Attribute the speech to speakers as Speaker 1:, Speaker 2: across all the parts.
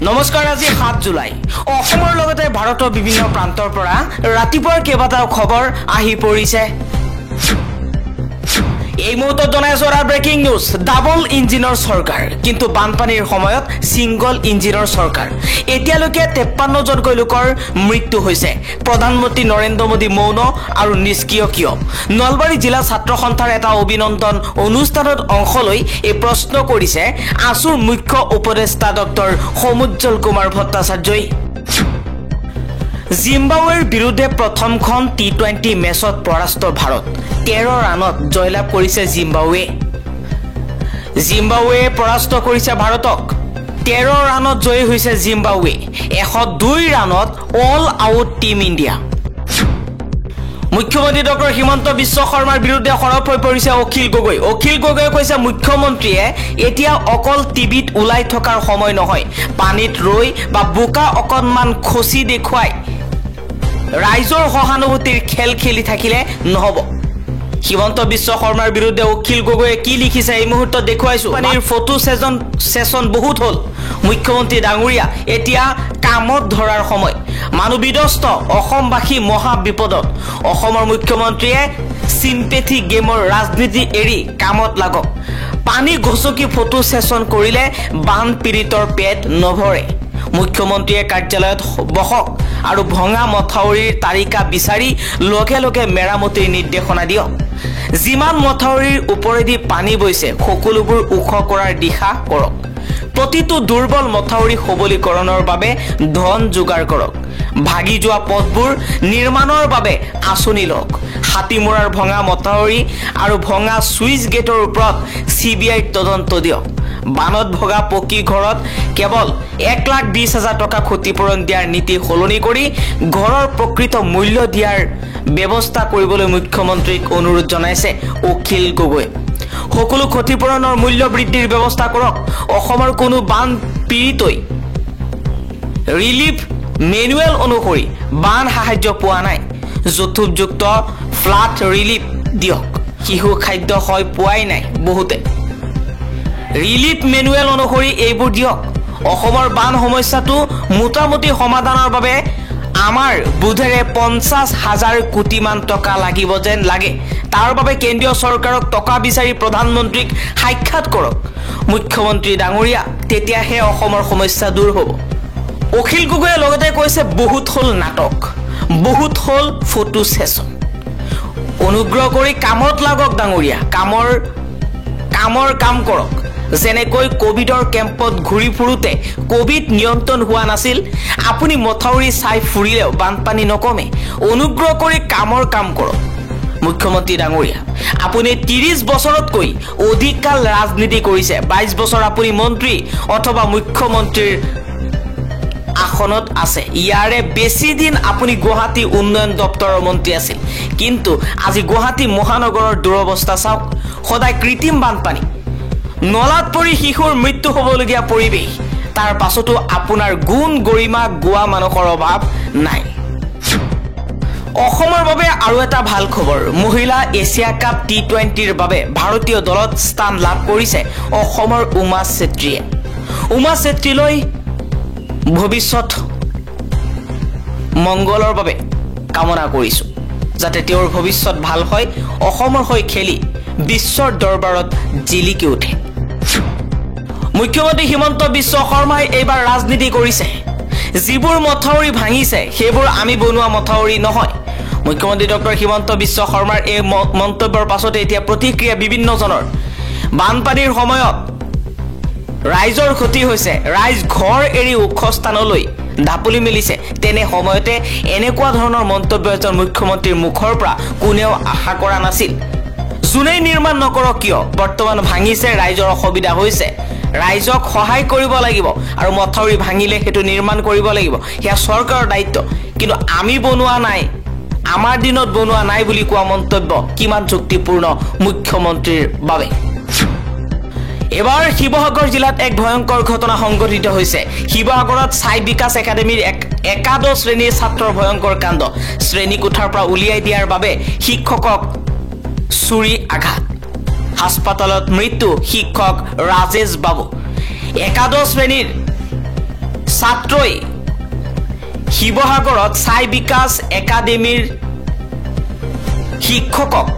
Speaker 1: নমস্কাৰ আজি 7 জুলাই অসমৰ লগতে ভাৰতৰ বিভিন্ন প্ৰান্তৰ পৰা ৰাতিপুৱাৰ কেইবাটাও খবৰ আহি পৰিছে এই মুহূৰ্তত জনাইছো ব্ৰেকিং নিউজ ডাবল ইঞ্জিনৰ সৰকাৰ কিন্তু বানপানীৰ সময়ত সিঙ্গল ইঞ্জিনৰ সৰকাৰ এতিয়ালৈকে 53 জনকৈ লোকৰ মৃত্যু হৈছে প্ৰধানমন্ত্ৰী নৰেন্দ্ৰ মোদী মৌন আৰু নিষ্ক্ৰিয় কিয় নলবাৰী জিলা ছাত্ৰ সন্থাৰ এটা অভিনন্দন অনুষ্ঠানত অংশ লৈ এই প্ৰশ্ন কৰিছে আসুৰ মুখ্য উপদেষ্টা ডক্টৰ সমুজ্জ্বল কুমাৰ ভট্টাচাৰ্যই জিম্বাবৱেৰ বিৰুদ্ধে প্ৰথমখন টি20 মেচত পৰাস্ত ভাৰত 13 ৰানত জয়লাভ কৰিছে জিম্বাবৱে পৰাস্ত কৰিছে ভাৰতক 13 ৰানত জয়ী হৈছে জিম্বাবৱে 102 ৰানত অল আউট টিম ইণ্ডিয়া মুখ্যমন্ত্ৰী ডক্টৰ হিমন্ত বিশ্ব শৰ্মাৰ বিৰুদ্ধে সৰব হৈ পৰিছে অখিল গগৈ কৈছে মুখ্যমন্ত্ৰীয়ে এতিয়া অকল টিভিত উলাই থকাৰ সময় নহয় পানীত ৰৈ বা বোকা অকনমান খচি দেখুৱাই ৰাইজৰ সহানুভূতিৰ খেল খেলি থাকিলে নহব হিমন্ত বিশ্ব শৰ্মাৰ বিৰুদ্ধে অখিল গগৈয়ে কি লিখিছে এই মুহূৰ্তত দেখুৱাইছো পানীৰ ফটো সেশন বহুত হল মুখ্যমন্ত্ৰী ডাঙৰীয়া এতিয়া কামত ধৰাৰ সময় মানৱবিদস্ত অসমবাসী মহা বিপদত অসমৰ মুখ্যমন্ত্ৰীয়ে সিম্পেথি গেমৰ ৰাজনীতি এৰি কামত লাগক পানী গছকি ফটো সেশন কৰিলে বান পীড়িতৰ পেট নভৰে মুখ্যমন্ত্ৰীয়ে কাৰ্যালয়ত বহক আৰু ভঙা মথাউৰিৰ তালিকা বিচাৰি লগে লগে মেৰামতিৰ নিৰ্দেশনা দিয়ক যিমান মথাউৰিৰ ওপৰেদি পানী বৈছে সকলোবোৰ ওখ কৰাৰ দিশা কৰক প্ৰতিটো দুৰ্বল মথাউৰি সবলীকৰণৰ বাবে ধন যোগাৰ কৰক ভাগি যোৱা পথবোৰ নিৰ্মাণৰ বাবে আঁচনি লওক হাতীমৰাৰ ভঙা মথাউৰি আৰু ভঙা সুইচ গেটৰ ওপৰত CBI তদন্ত দিয়ক বানত ভগা পকী ঘৰত কেৱল 1,20,000 টকা ক্ষতিপূৰণ দিয়াৰ নীতি সলনি কৰি ঘৰৰ প্ৰকৃত মূল্য দিয়াৰ ব্যৱস্থা কৰিবলৈ মুখ্যমন্ত্ৰীক অনুৰোধ জনাইছে অখিল গগৈ সকলো ক্ষতিপূৰণৰ মূল্য বৃদ্ধিৰ ব্যৱস্থা কৰক অসমৰ কোনো বান পীড়িতই ৰিলিফ মেনুৱেল অনুসৰি বান সাহায্য পোৱা নাই যথোপযুক্ত ফ্লাড ৰিলিফ দিয়ক শিশু খাদ্য হয় পোৱাই নাই বহুতে ৰিলিফ মেনুৱেল অনুসৰি এইবোৰ দিয়ক অসমৰ বান সমস্যাটো মোটামুটি সমাধানৰ বাবে আমাৰ বুধেৰে 50,000 কোটি মান টকা লাগিব যেন লাগে তাৰ বাবে কেন্দ্ৰীয় চৰকাৰক টকা বিচাৰি প্ৰধানমন্ত্ৰীক সাক্ষাৎ কৰক মুখ্যমন্ত্ৰী ডাঙৰীয়া তেতিয়াহে অসমৰ সমস্যা দূৰ হ'ব অখিল গগৈয়ে লগতে কৈছে বহুত হল নাটক বহুত হল ফটো সেশন অনুগ্ৰহ কৰি কামত লাগক ডাঙৰীয়া কামৰ কাম কৰক যেনেকৈ কোভিডৰ কেম্পত ঘূৰি ফুৰোতে কোভিড নিয়ন্ত্ৰণ হোৱা নাছিল আপুনি মথাউৰি চাই ফুৰিলেও বানপানী নকমে অনুগ্ৰহ কৰি কামৰ কাম কৰক মুখ্যমন্ত্ৰী ডাঙৰীয়া আপুনি 30 বছৰতকৈ অধিক কাল ৰাজনীতি কৰিছে 22 বছৰ আপুনি মন্ত্ৰী অথবা মুখ্যমন্ত্ৰীৰ আসনত আছে ইয়াৰে বেছি দিন আপুনি গুৱাহাটী উন্নয়ন দপ্তৰৰ মন্ত্ৰী আছিল কিন্তু আজি গুৱাহাটী মহানগৰৰ দুৰৱস্থা চাওক সদায় কৃত্ৰিম বানপানী নলাত পৰি শিশুৰ মৃত্যু হ'বলগীয়া পৰিৱেশ তাৰ পাছতো আপোনাৰ গুণ গৰিমা গোৱা মানুহৰ অভাৱ নাই অসমৰ বাবে আৰু এটা ভাল খবৰ মহিলা এছিয়া কাপ টি20ৰ বাবে ভাৰতীয় দলত স্থান লাভ কৰিছে অসমৰ উমা চেত্ৰীলৈ ভৱিষ্যত মংগলৰ বাবে কামনা কৰিছো যাতে তেওঁৰ ভৱিষ্যত ভাল হয় অসমৰ হৈ খেলি বিশ্বৰ দৰবাৰত জিলিকি উঠে মুখ্যমন্ত্ৰী হিমন্ত বিশ্ব শৰ্মাই এইবাৰ ৰাজনীতি কৰিছে যিবোৰ মথাউৰি ভাঙিছে সেইবোৰ আমি বনোৱা মথাউৰি নহয় মুখ্যমন্ত্ৰী ডক্টৰ হিমন্ত বিশ্ব শৰ্মাৰ এই মন্তব্যৰ পাছতে এতিয়া প্ৰতিক্ৰিয়া বিভিন্নজনৰ বানপানীৰ সময়ত ৰাইজৰ ক্ষতি হৈছে ৰাইজ ঘৰ এৰি ওখ স্থানলৈ ঢাপলি মেলিছে তেনে সময়তে এনেকুৱা ধৰণৰ মন্তব্য এজন মুখ্যমন্ত্ৰীৰ মুখৰ পৰা কোনেও আশা কৰা নাছিল জুনেই নিৰ্মাণ নকৰক কিয় বৰ্তমান ভাঙিছে ৰাইজৰ অসুবিধা হৈছে ৰাইজক সহায় কৰিব লাগিব আৰু মথাউৰি ভাঙিলে হেতু নিৰ্মাণ কৰিব লাগিব হেয়া চৰকাৰৰ দায়িত্ব কিন্তু আমি বনোৱা নাই আমাৰ দিনত বনোৱা নাই বুলি কোৱা মন্তব্য কিমান যুক্তিপূৰ্ণ মুখ্যমন্ত্ৰীৰ বাবে এবাৰ শিৱসাগৰ জিলাত এক ভয়ংকৰ ঘটনা সংঘটিত হৈছে শিৱসাগৰত সাই বিকাশ একাডেমীৰ একাদশ শ্ৰেণীৰ ছাত্ৰৰ ভয়ংকৰ কাণ্ড শ্ৰেণী কোঠাৰ পৰা উলিয়াই দিয়াৰ বাবে শিক্ষকক চুৰি আঘাত হাসপাতালত মৃত্যু শিক্ষক ৰাজেশ বাবু একাদশ শ্ৰেণীৰ ছাত্ৰই শিৱসাগৰত ছাই বিকাশ একাডেমীৰ শিক্ষকক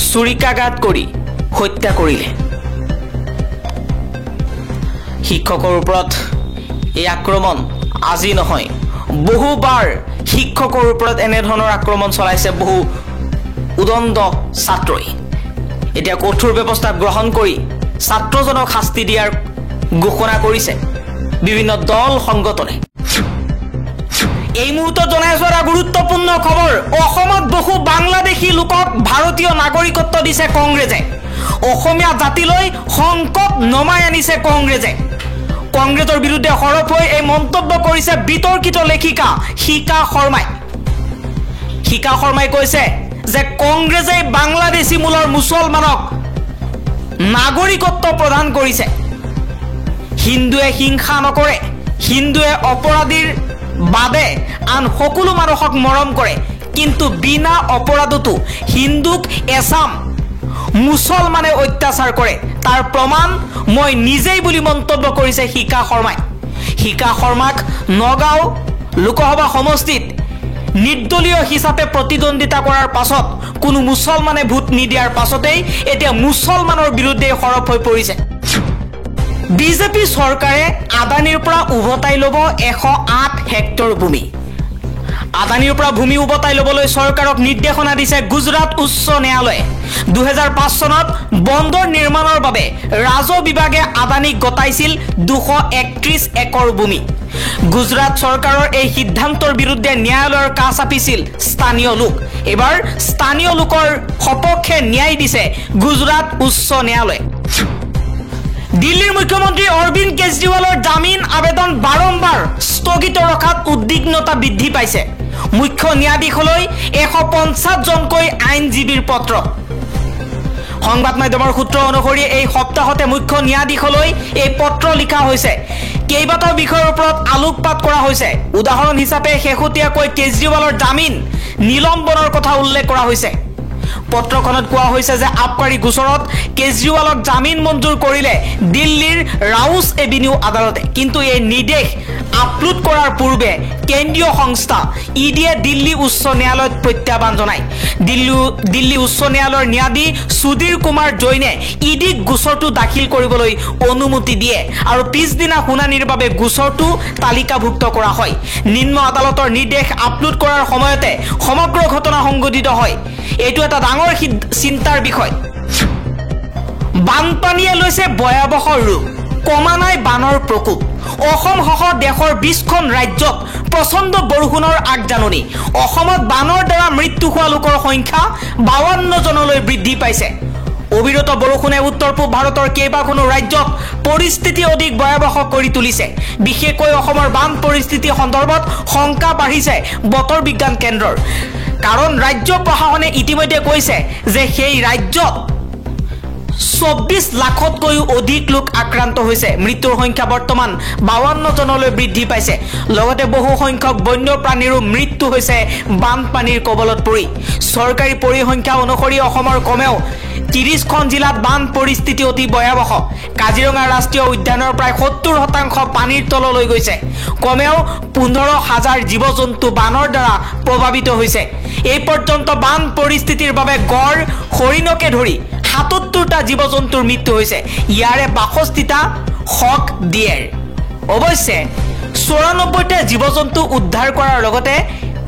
Speaker 1: চুৰিকাঘাত কৰি হত্যা কৰিলে। শিক্ষকৰ ওপৰত এই আক্ৰমণ আজি নহয়, বহুবাৰ শিক্ষকৰ ওপৰত এনেধৰণৰ আক্ৰমণ চলাইছে বহু উদণ্ড ছাত্ৰই। এতিয়া কঠোৰ ব্যৱস্থা গ্ৰহণ কৰি ছাত্ৰজনক শাস্তি দিয়াৰ ঘোষণা কৰিছে বিভিন্ন দল সংগঠনে। এই মুহূৰ্তত জনাইছো এটা গুৰুত্বপূৰ্ণ খবৰ। অসমত বহু বাংলাদেশী লোকক ভাৰতীয় নাগৰিকত্ব দিছে কংগ্ৰেছে। অসমীয়া জাতিলৈ সংকট নমাই আনিছে কংগ্ৰেছে। কংগ্ৰেছৰ বিৰুদ্ধে সৰব হৈ এই মন্তব্য কৰিছে বিতৰ্কিত লেখিকা শিখা শৰ্মাই। শিখা শৰ্মাই কৈছে যে কংগ্ৰেছে বাংলাদেশী মূলৰ মুছলমানক নাগৰিকত্ব প্ৰদান কৰিছে। হিন্দুৱে হিংসা নকৰে, হিন্দুৱে অপৰাধীৰ বাদে আন সকলো মানুহক মৰম কৰে, কিন্তু বিনা অপৰাধতো হিন্দুক এছাম মুছলমানে অত্যাচাৰ কৰে, তাৰ প্ৰমাণ মই নিজেই বুলি মন্তব্য কৰিছে শিখা শৰ্মাই। শিখা শৰ্মাক নগাঁও লোকসভা সমষ্টিত নিৰ্দলীয় হিচাপে প্ৰতিদ্বন্দ্বিতা কৰাৰ পাছত কোনো মুছলমানে ভোট নিদিয়াৰ পাছতেই এতিয়া মুছলমানৰ বিৰুদ্ধে সৰব হৈ পৰিছে। বিজেপি চৰকাৰে আদানীৰ পৰা উভতাই ল'ব 108 হেক্টৰ ভূমি। আদানীৰ পৰা ভূমি উভতাই ল'বলৈ চৰকাৰক নিৰ্দেশনা দিছে গুজৰাট উচ্চ ন্যায়ালয়ে। 2005 চনত বন্দৰ নিৰ্মাণৰ বাবে ৰাজহ বিভাগে আদানীক গতাইছিল 231 একৰ ভূমি। গুজৰাট চৰকাৰৰ এই সিদ্ধান্তৰ বিৰুদ্ধে ন্যায়ালয়ৰ কাষ চাপিছিল স্থানীয় লোক। এবাৰ স্থানীয় লোকৰ সপক্ষে ন্যায় দিছে গুজৰাট উচ্চ ন্যায়ালয়ে। দিল্লীৰ মুখ্যমন্ত্ৰী অৰবিন্দ কেজৰিৱালৰ জামিন আবেদন বাৰম্বাৰ স্থগিত ৰখাত উদ্বিগ্নতা বৃদ্ধি পাইছে। মুখ্য ন্যায়াধীশলৈ 150 জনকৈ আইনজীৱীৰ পত্ৰ। সংবাদ মাধ্যমৰ সূত্ৰ অনুসৰি এই সপ্তাহতে মুখ্য ন্যায়াধীশলৈ এই পত্ৰ লিখা হৈছে। কেইবাটাও বিষয়ৰ ওপৰত আলোকপাত কৰা হৈছে। উদাহৰণ হিচাপে শেহতীয়াকৈ কেজৰিৱালৰ জামিন নিলম্বনৰ কথা উল্লেখ কৰা হৈছে। পত্ৰখনত কোৱা হৈছে যে আবকাৰী গোচৰত কেজৰিৱালক জামিন মঞ্জুৰ কৰিলে দিল্লীৰ ৰাউছ এভিনিউ আদালতে, কিন্তু এই নিৰ্দেশ আপলোড কৰাৰ পূৰ্বে কেন্দ্ৰীয় সংস্থা ইডিয়ে দিল্লী উচ্চ ন্যায়ালয়ত প্ৰত্যাহ্বান জনায়। দিল্লী উচ্চ ন্যায়ালয়ৰ ন্যায়াধীশ সুধীৰ কুমাৰ জৈনে ইডিক গোচৰটো দাখিল কৰিবলৈ অনুমতি দিয়ে আৰু পিছদিনা শুনানিৰ বাবে গোচৰটো তালিকাভুক্ত কৰা হয়। নিম্ন আদালতৰ নিৰ্দেশ আপলোড কৰাৰ সময়তে সমগ্ৰ ঘটনা সংঘটিত হয়। এইটো এটা ডাঙৰ চিন্তাৰ বিষয়। বানপানীয়ে লৈছে ভয়াৱহ ৰূপ, কমা নাই বানৰ প্ৰকোপ। অসম সহ দেশৰ 20খন ৰাজ্যত প্ৰচণ্ড বৰষুণৰ আগজাননী। অসমত বানৰ দ্বাৰা মৃত্যু হোৱা লোকৰ সংখ্যা 52 জনলৈ বৃদ্ধি পাইছে। অবিৰত বৰষুণে উত্তৰ পূব ভাৰতৰ কেইবাখনো ৰাজ্যত পৰিস্থিতি অধিক ভয়াৱহ কৰি তুলিছে। বিশেষকৈ অসমৰ বান পৰিস্থিতি সন্দৰ্ভত শংকা বাঢ়িছে বতৰ বিজ্ঞান কেন্দ্ৰৰ। কাৰণ ৰাজ্য প্ৰশাসনে ইতিমধ্যে কৈছে যে সেই ৰাজ্যত 24 লাখতকৈও অধিক লোক আক্ৰান্ত হৈছে। মৃত্যুৰ সংখ্যা বৰ্তমান 52 জনলৈ বৃদ্ধি পাইছে। লগতে বহু সংখ্যক বন্যপ্ৰাণীৰো মৃত্যু হৈছে বানপানীৰ কবলত পৰি। চৰকাৰী পৰিসংখ্যা অনুসৰি অসমৰ কমেও 30খন জিলাত বান পৰিস্থিতি অতি ভয়াৱহ। কাজিৰঙা ৰাষ্ট্ৰীয় উদ্যানৰ প্ৰায় 70% পানীৰ তললৈ গৈছে। কমেও 15,000 জীৱ জন্তু বানৰ দ্বাৰা প্ৰভাৱিত হৈছে। এই পৰ্যন্ত বান পৰিস্থিতিৰ বাবে গড়, হৰিণকে ধৰি 77টা জীৱ জন্তুৰ মৃত্যু হৈছে। ইয়াৰে 62টা হক ডিয়েৰ। অৱশ্যে 94টা জীৱ জন্তু উদ্ধাৰ কৰাৰ লগতে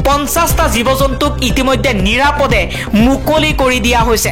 Speaker 1: 50টা জীৱ জন্তুক ইতিমধ্যে নিৰাপদে মুকলি কৰি দিয়া হৈছে।